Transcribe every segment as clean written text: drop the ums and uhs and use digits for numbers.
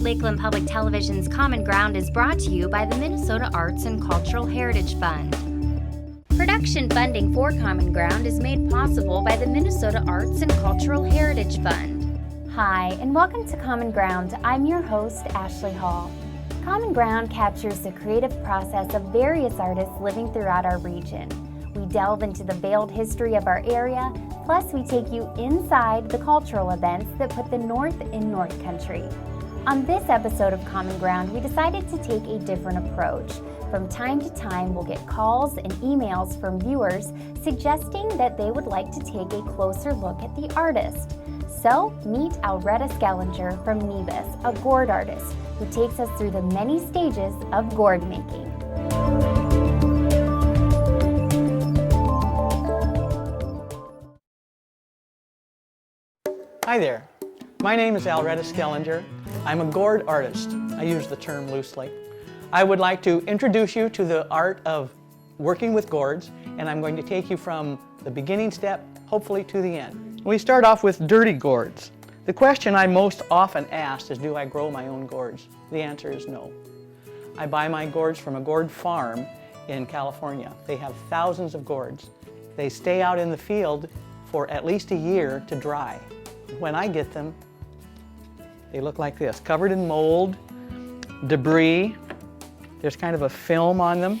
Lakeland Public Television's Common Ground is brought to you by the Minnesota Arts and Cultural Heritage Fund. Production funding for Common Ground is made possible by the Minnesota Arts and Cultural Heritage Fund. Hi, and welcome to Common Ground. I'm your host, Ashley Hall. Common Ground captures the creative process of various artists living throughout our region. We delve into the veiled history of our area, plus we take you inside the cultural events that put the North in North Country. On this episode of Common Ground, we decided to take a different approach. From time to time, we'll get calls and emails from viewers suggesting that they would like to take a closer look at the artist. So, meet Alretta Skellinger from Nebus, a gourd artist, who takes us through the many stages of gourd making. Hi there, my name is Alretta Skellinger. I'm a gourd artist. I use the term loosely. I would like to introduce you to the art of working with gourds, and I'm going to take you from the beginning step, hopefully, to the end. We start off with dirty gourds. The question I'm most often asked is, do I grow my own gourds? The answer is no. I buy my gourds from a gourd farm in California. They have thousands of gourds. They stay out in the field for at least a year to dry. When I get them, they look like this, covered in mold, debris. There's kind of a film on them.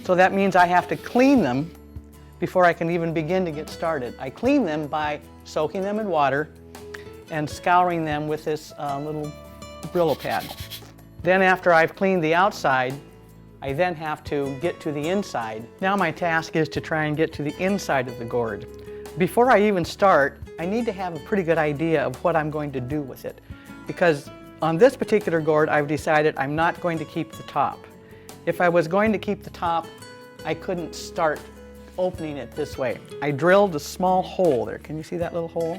So that means I have to clean them before I can even begin to get started. I clean them by soaking them in water and scouring them with this little Brillo pad. Then after I've cleaned the outside, I then have to get to the inside. Now my task is to try and get to the inside of the gourd. Before I even start, I need to have a pretty good idea of what I'm going to do with it. Because on this particular gourd, I've decided I'm not going to keep the top. If I was going to keep the top, I couldn't start opening it this way. I drilled a small hole there. Can you see that little hole?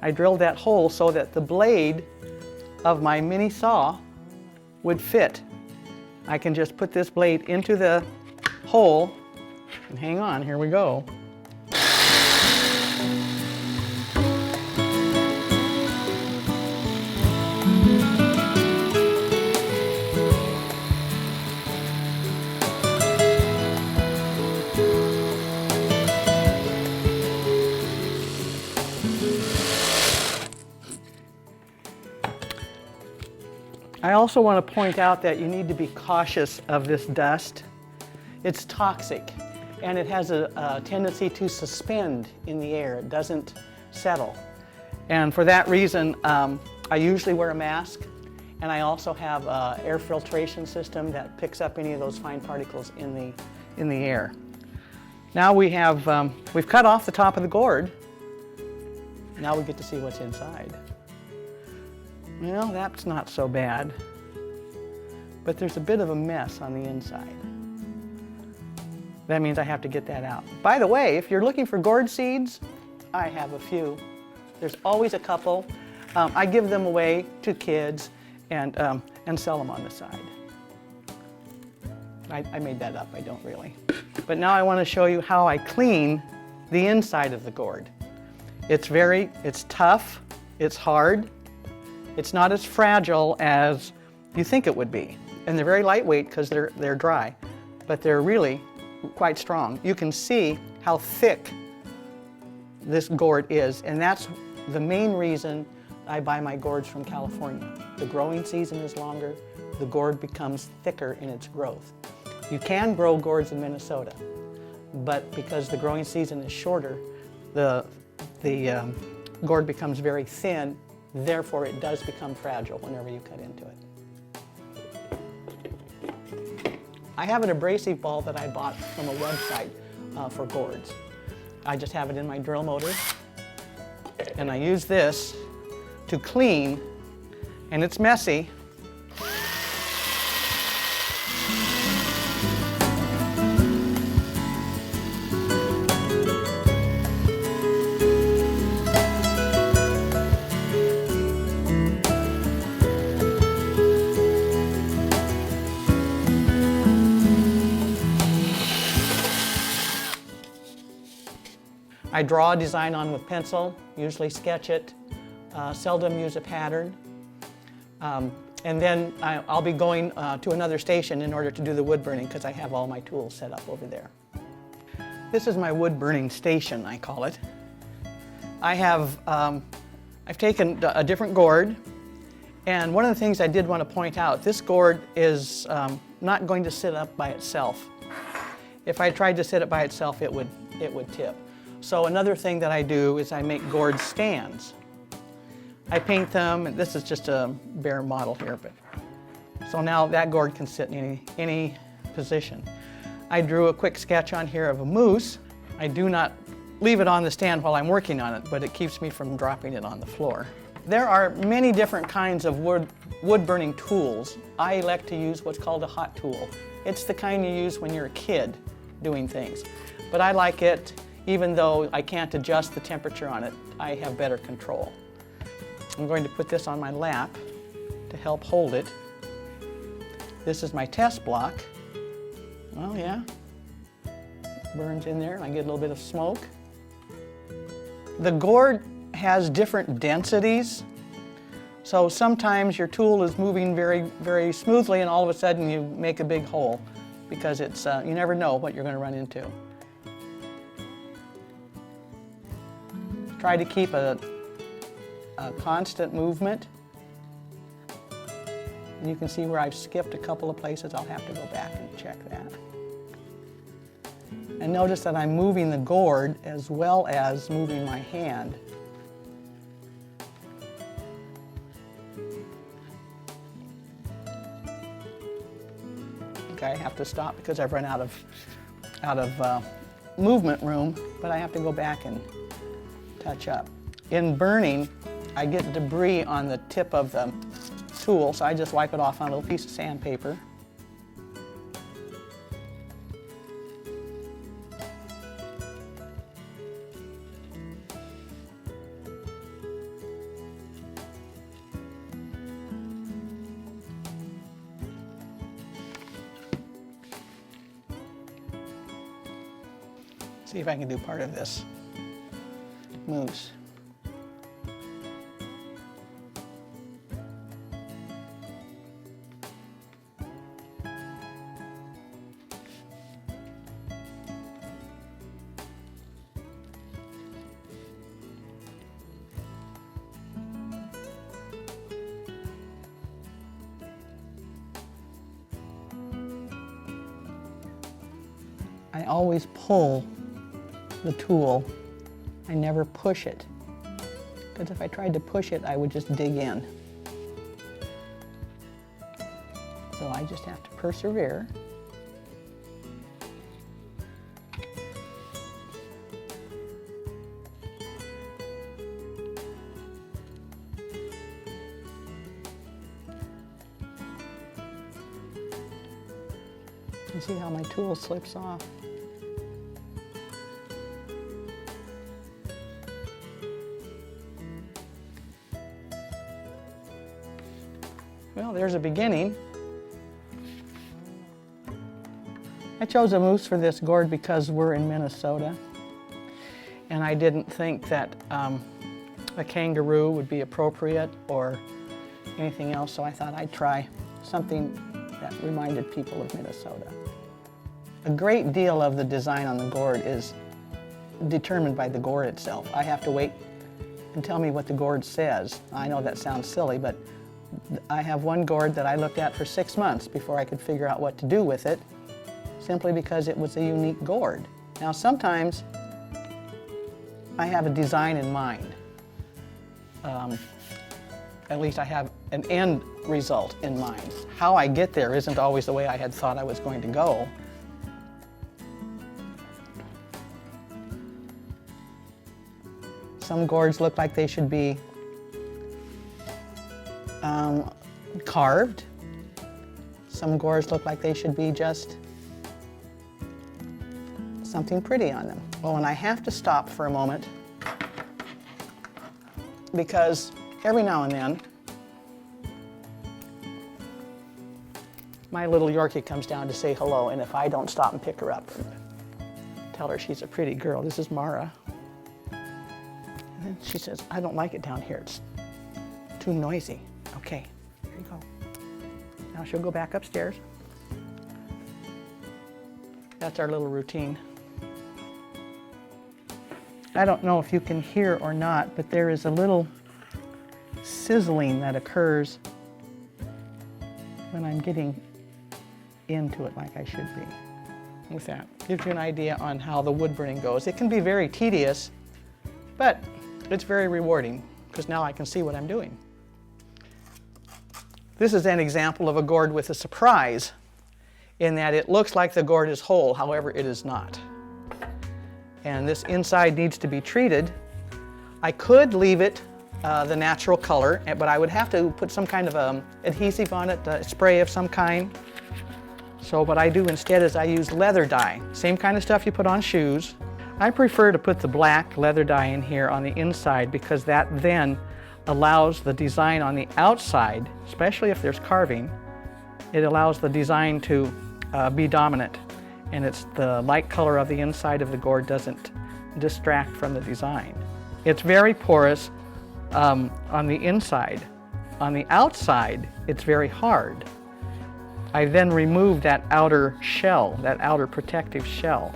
I drilled that hole so that the blade of my mini saw would fit. I can just put this blade into the hole, and hang on, here we go. I also want to point out that you need to be cautious of this dust. It's toxic, and it has a tendency to suspend in the air. It doesn't settle. And for that reason, I usually wear a mask, and I also have an air filtration system that picks up any of those fine particles in the air. Now we've cut off the top of the gourd. Now we get to see what's inside. Well, that's not so bad, but there's a bit of a mess on the inside. That means I have to get that out. By the way, if you're looking for gourd seeds, I have a few. There's always a couple. I give them away to kids and sell them on the side. I made that up, I don't really. But now I want to show you how I clean the inside of the gourd. It's tough, it's hard. It's not as fragile as you think it would be. And they're very lightweight because they're dry, but they're really quite strong. You can see how thick this gourd is, and that's the main reason I buy my gourds from California. The growing season is longer, the gourd becomes thicker in its growth. You can grow gourds in Minnesota, but because the growing season is shorter, the gourd becomes very thin. Therefore, it does become fragile whenever you cut into it. I have an abrasive ball that I bought from a website for gourds. I just have it in my drill motor, and I use this to clean, and it's messy. I draw a design on with pencil, usually sketch it, seldom use a pattern. And then I'll be going to another station in order to do the wood burning because I have all my tools set up over there. This is my wood burning station, I call it. I've taken a different gourd, and one of the things I did want to point out, this gourd is not going to sit up by itself. If I tried to sit it by itself, it would tip. So another thing that I do is I make gourd stands. I paint them, and this is just a bare model here, but so now that gourd can sit in any position. I drew a quick sketch on here of a moose. I do not leave it on the stand while I'm working on it, but it keeps me from dropping it on the floor. There are many different kinds of wood burning tools. I elect to use what's called a hot tool. It's the kind you use when you're a kid doing things. But I like it, even though I can't adjust the temperature on it, I have better control. I'm going to put this on my lap to help hold it. This is my test block. Well, yeah, burns in there and I get a little bit of smoke. The gourd has different densities, so sometimes your tool is moving very, very smoothly and all of a sudden you make a big hole because it's, you never know what you're going to run into. Try to keep a constant movement. And you can see where I've skipped a couple of places. I'll have to go back and check that. And notice that I'm moving the gourd as well as moving my hand. Okay, I have to stop because I've run out of movement room, but I have to go back and touch up. In burning, I get debris on the tip of the tool, so I just wipe it off on a little piece of sandpaper. See if I can do part of this moose. I always pull the tool. I never push it, because if I tried to push it, I would just dig in. So I just have to persevere. You see how my tool slips off? Well, there's a beginning. I chose a moose for this gourd because we're in Minnesota, and I didn't think that a kangaroo would be appropriate or anything else, so I thought I'd try something that reminded people of Minnesota. A great deal of the design on the gourd is determined by the gourd itself. I have to wait and tell me what the gourd says. I know that sounds silly, but I have one gourd that I looked at for 6 months before I could figure out what to do with it, simply because it was a unique gourd. Now sometimes I have a design in mind. At least I have an end result in mind. How I get there isn't always the way I had thought I was going to go. Some gourds look like they should be carved. Some gourds look like they should be just something pretty on them. Well, and I have to stop for a moment because every now and then my little Yorkie comes down to say hello, and if I don't stop and pick her up and tell her she's a pretty girl, this is Mara. And then she says, I don't like it down here, it's too noisy. Okay, here you go. Now she'll go back upstairs. That's our little routine. I don't know if you can hear or not, but there is a little sizzling that occurs when I'm getting into it like I should be. With that, gives you an idea on how the wood burning goes. It can be very tedious, but it's very rewarding because now I can see what I'm doing. This is an example of a gourd with a surprise in that it looks like the gourd is whole, however it is not. And this inside needs to be treated. I could leave it the natural color, but I would have to put some kind of adhesive on it, a spray of some kind. So what I do instead is I use leather dye, same kind of stuff you put on shoes. I prefer to put the black leather dye in here on the inside because that then allows the design on the outside, especially if there's carving, it allows the design to be dominant, and it's the light color of the inside of the gourd doesn't distract from the design. It's very porous on the inside. On the outside, it's very hard. I then remove that outer shell, that outer protective shell.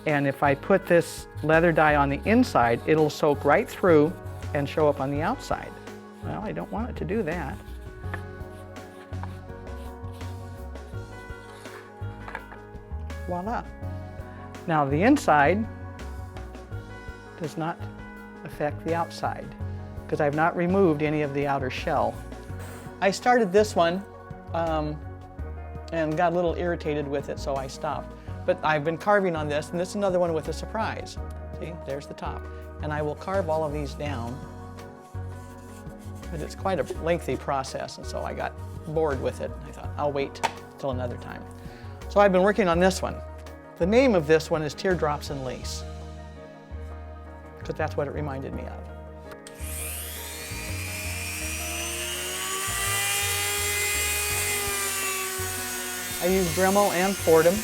And if I put this leather dye on the inside, it'll soak right through and show up on the outside. Well, I don't want it to do that. Voila. Now the inside does not affect the outside because I've not removed any of the outer shell. I started this one and got a little irritated with it, so I stopped. But I've been carving on this, and this is another one with a surprise. See, there's the top. And I will carve all of these down. But it's quite a lengthy process, and so I got bored with it. I thought, I'll wait till another time. So I've been working on this one. The name of this one is Teardrops and Lace, because that's what it reminded me of. I use Dremel and Fordham.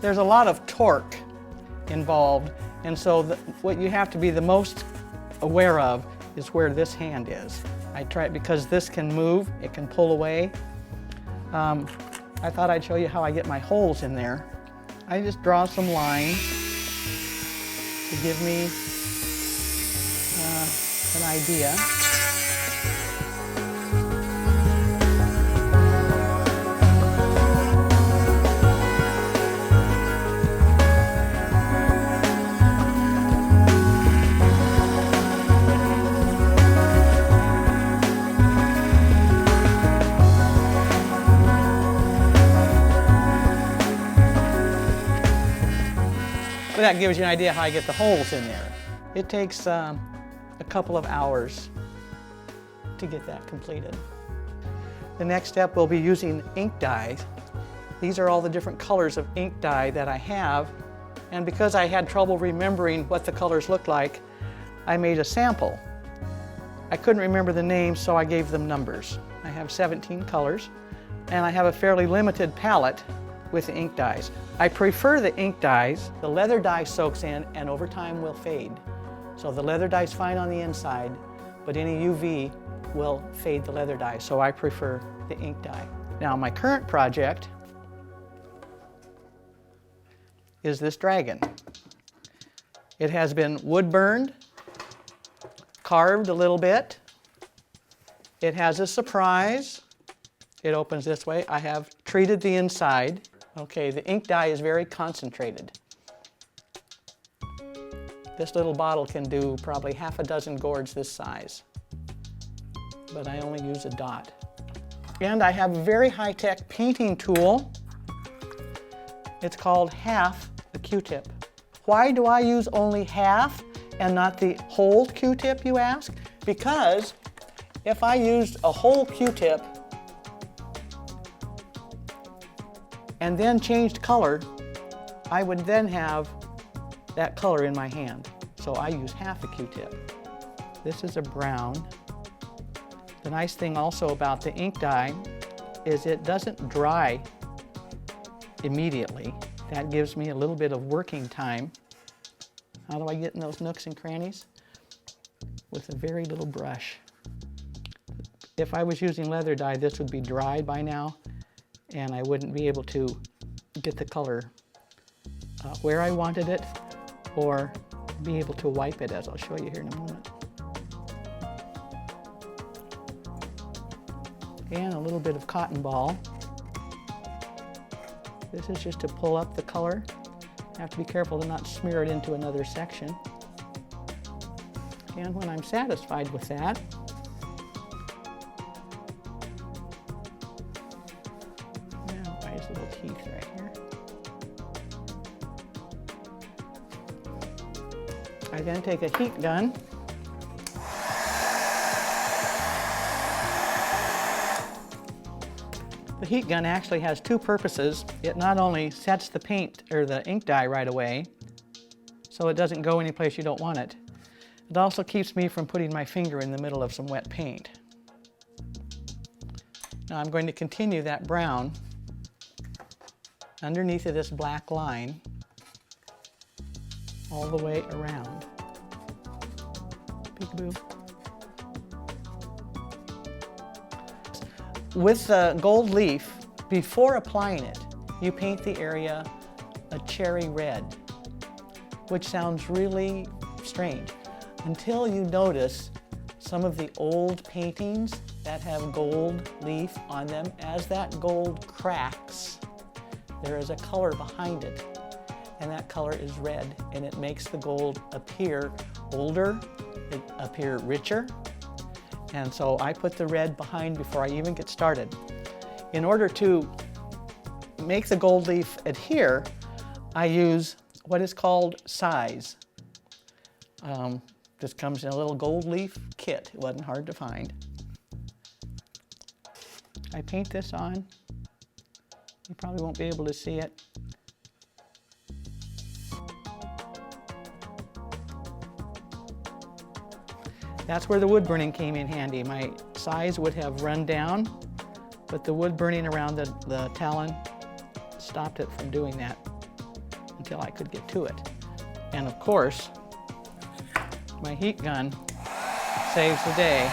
There's a lot of torque involved, and so what you have to be the most aware of is where this hand is. I try it because this can move, it can pull away. I thought I'd show you how I get my holes in there. I just draw some lines to give me an idea. But that gives you an idea how I get the holes in there. It takes a couple of hours to get that completed. The next step will be using ink dyes. These are all the different colors of ink dye that I have, and because I had trouble remembering what the colors looked like, I made a sample. I couldn't remember the names, so I gave them numbers. I have 17 colors, and I have a fairly limited palette with the ink dyes. I prefer the ink dyes. The leather dye soaks in and over time will fade. So the leather dye is fine on the inside, but any UV will fade the leather dye, so I prefer the ink dye. Now my current project is this dragon. It has been wood burned, carved a little bit. It has a surprise. It opens this way. I have treated the inside. Okay, the ink dye is very concentrated. This little bottle can do probably half a dozen gourds this size, but I only use a dot. And I have a very high-tech painting tool. It's called half the Q-tip. Why do I use only half and not the whole Q-tip, you ask? Because if I used a whole Q-tip and then changed color, I would then have that color in my hand. So I use half a Q-tip. This is a brown. The nice thing also about the ink dye is it doesn't dry immediately. That gives me a little bit of working time. How do I get in those nooks and crannies? With a very little brush. If I was using leather dye, this would be dried by now, and I wouldn't be able to get the color where I wanted it, or be able to wipe it, as I'll show you here in a moment. And a little bit of cotton ball. This is just to pull up the color. You have to be careful to not smear it into another section. And when I'm satisfied with that, now by his little teeth right here, I then take a heat gun. The heat gun actually has two purposes. It not only sets the paint or the ink dye right away, so it doesn't go any place you don't want it. It also keeps me from putting my finger in the middle of some wet paint. Now I'm going to continue that brown underneath of this black line all the way around. Peekaboo. With the gold leaf, before applying it, you paint the area a cherry red, which sounds really strange until you notice some of the old paintings that have gold leaf on them. As that gold cracks, there is a color behind it, and that color is red, and it makes the gold appear older, it appear richer. And so I put the red behind before I even get started. In order to make the gold leaf adhere, I use what is called size. This comes in a little gold leaf kit. It wasn't hard to find. I paint this on. You probably won't be able to see it. That's where the wood burning came in handy. My size would have run down, but the wood burning around the talon stopped it from doing that until I could get to it. And of course, my heat gun saves the day.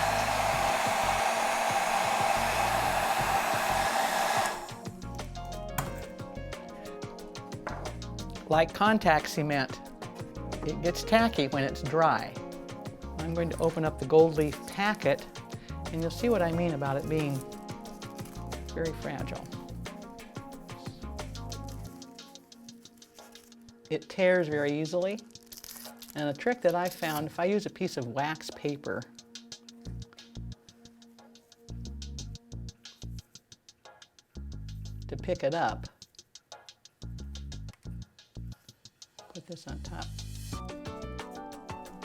Like contact cement, it gets tacky when it's dry. I'm going to open up the gold leaf packet, and you'll see what I mean about it being very fragile. It tears very easily, and a trick that I found, if I use a piece of wax paper, to pick it up, put this on top.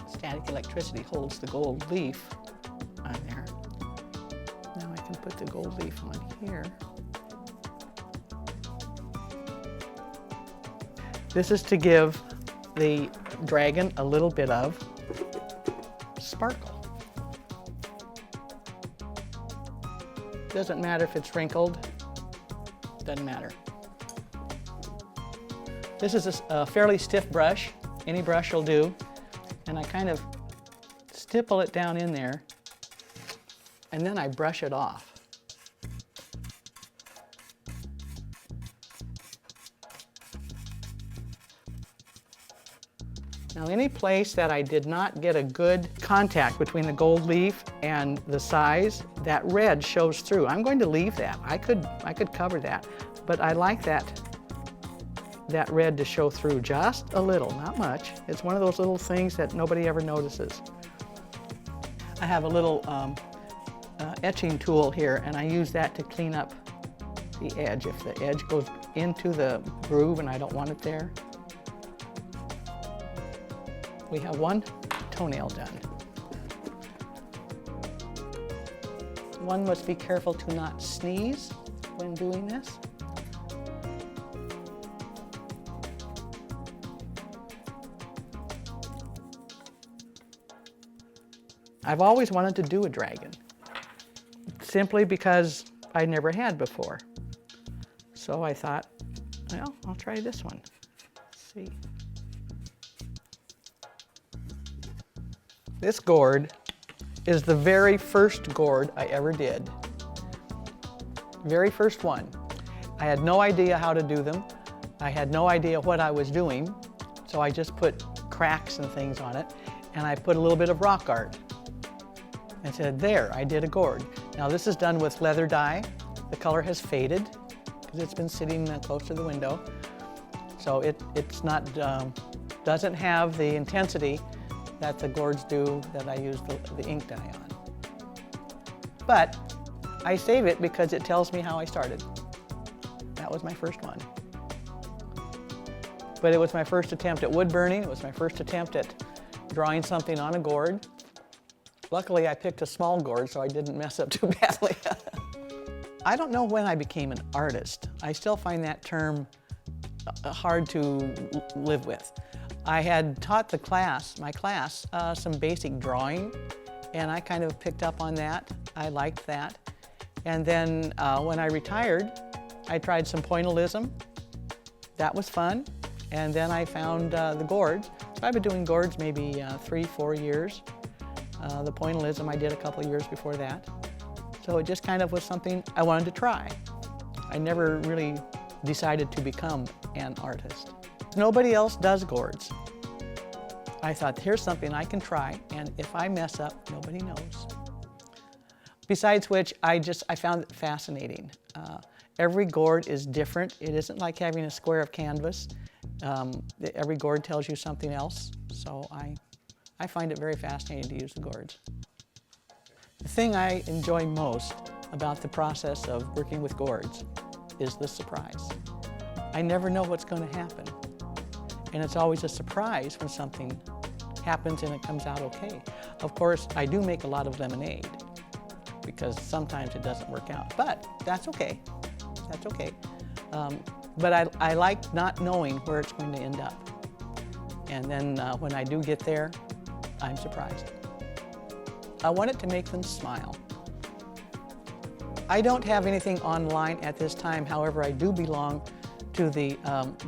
Static electricity holds the gold leaf on there. Now I can put the gold leaf on here. This is to give the dragon a little bit of sparkle. Doesn't matter if it's wrinkled, doesn't matter. This is a fairly stiff brush. Any brush will do. And I kind of stipple it down in there, and then I brush it off. Now, any place that I did not get a good contact between the gold leaf and the size, that red shows through. I'm going to leave that. I could cover that, but I like that red to show through just a little, not much. It's one of those little things that nobody ever notices. I have a little etching tool here, and I use that to clean up the edge. If the edge goes into the groove and I don't want it there. We have one toenail done. One must be careful to not sneeze when doing this. I've always wanted to do a dragon, simply because I never had before. So I thought, well, I'll try this one. Let's see. This gourd is the very first gourd I ever did. Very first one. I had no idea how to do them. I had no idea what I was doing, so I just put cracks and things on it, and I put a little bit of rock art. And said, there, I did a gourd. Now this is done with leather dye. The color has faded because it's been sitting close to the window. So it's not, doesn't have the intensity that the gourds do that I use the ink dye on. But I save it because it tells me how I started. That was my first one. But it was my first attempt at wood burning. It was my first attempt at drawing something on a gourd. Luckily, I picked a small gourd, so I didn't mess up too badly. I don't know when I became an artist. I still find that term hard to live with. I had taught my class, some basic drawing, and I kind of picked up on that. I liked that. And then when I retired, I tried some pointillism. That was fun. And then I found the gourds. So I've been doing gourds maybe 3-4 years. The pointillism I did a couple of years before that. So it just kind of was something I wanted to try. I never really decided to become an artist. Nobody else does gourds. I thought, here's something I can try, and if I mess up, nobody knows. Besides which, I found it fascinating. Every gourd is different. It isn't like having a square of canvas. Every gourd tells you something else, so I find it very fascinating to use the gourds. The thing I enjoy most about the process of working with gourds is the surprise. I never know what's going to happen. And it's always a surprise when something happens and it comes out okay. Of course, I do make a lot of lemonade because sometimes it doesn't work out, but that's okay. That's okay. But I like not knowing where it's going to end up. And then when I do get there, I'm surprised. I want it to make them smile. I don't have anything online at this time. However, I do belong to the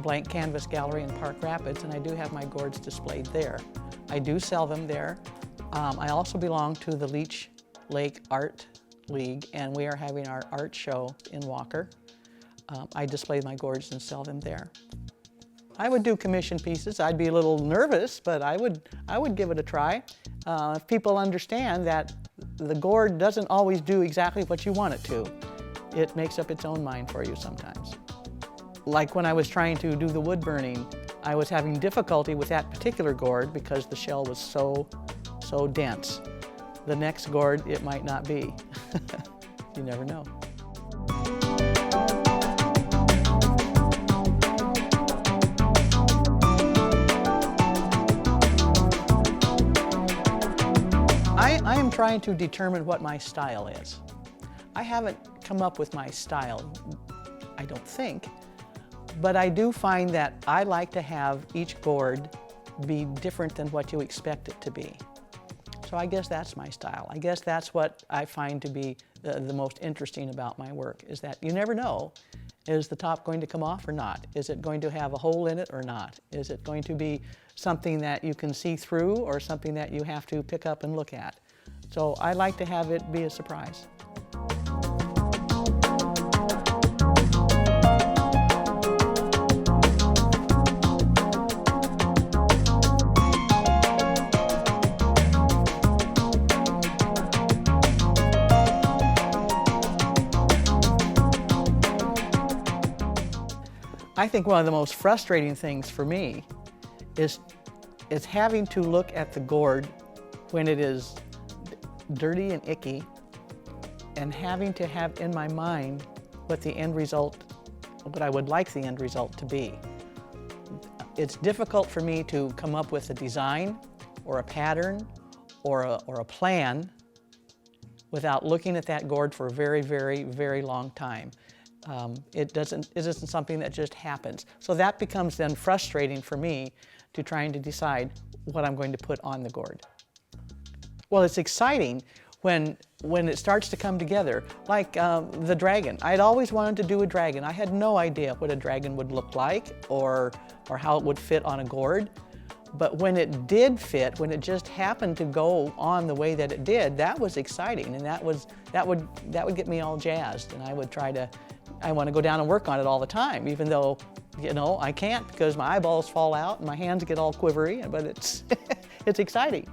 Blank Canvas Gallery in Park Rapids, and I do have my gourds displayed there. I do sell them there. I also belong to the Leech Lake Art League, and we are having our art show in Walker. I display my gourds and sell them there. I would do commission pieces. I'd be a little nervous, but I would give it a try. If people understand that the gourd doesn't always do exactly what you want it to, it makes up its own mind for you sometimes. Like when I was trying to do the wood burning, I was having difficulty with that particular gourd because the shell was so dense. The next gourd, it might not be. You never know. I am trying to determine what my style is. I haven't come up with my style, I don't think, but I do find that I like to have each gourd be different than what you expect it to be. So I guess that's my style. I guess that's what I find to be the most interesting about my work, is that you never know, is the top going to come off or not? Is it going to have a hole in it or not? Is it going to be something that you can see through or something that you have to pick up and look at? So I like to have it be a surprise. I think one of the most frustrating things for me is having to look at the gourd when it is dirty and icky, and having to have in my mind what the end result, what I would like the end result to be. It's difficult for me to come up with a design or a pattern or a plan without looking at that gourd for a very, very, very long time. It isn't something that just happens. So that becomes then frustrating for me to trying to decide what I'm going to put on the gourd. Well, it's exciting when it starts to come together, like the dragon. I had always wanted to do a dragon. I had no idea what a dragon would look like or how it would fit on a gourd. But when it did fit, when it just happened to go on the way that it did, that was exciting, and that would get me all jazzed, and I want to go down and work on it all the time, even though, you know, I can't because my eyeballs fall out and my hands get all quivery, but it's it's exciting.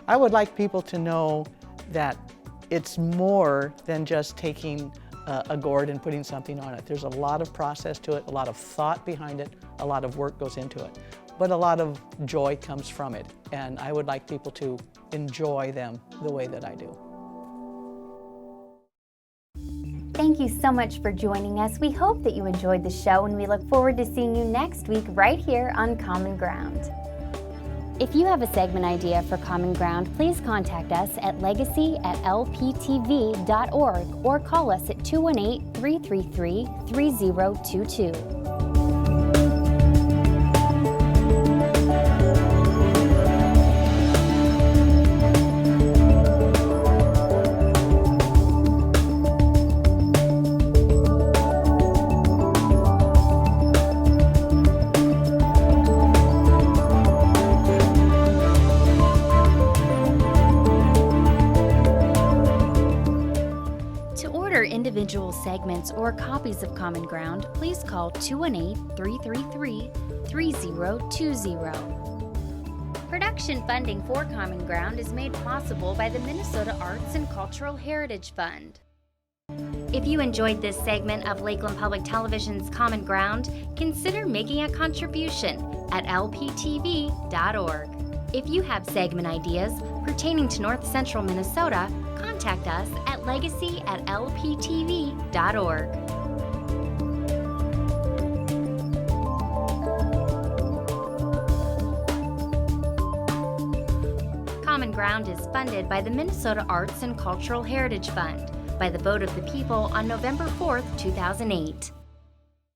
I would like people to know that it's more than just taking a gourd and putting something on it. There's a lot of process to it, a lot of thought behind it, a lot of work goes into it. But a lot of joy comes from it, and I would like people to enjoy them the way that I do. Thank you so much for joining us. We hope that you enjoyed the show, and we look forward to seeing you next week right here on Common Ground. If you have a segment idea for Common Ground, please contact us at legacy@lptv.org or call us at 218-333-3022. Individual segments or copies of Common Ground, please call 218-333-3020. Production funding for Common Ground is made possible by the Minnesota Arts and Cultural Heritage Fund. If you enjoyed this segment of Lakeland Public Television's Common Ground, consider making a contribution at lptv.org. If you have segment ideas pertaining to North Central Minnesota, contact us at legacy@lptv.org. Common Ground is funded by the Minnesota Arts and Cultural Heritage Fund by the vote of the people on November 4th, 2008.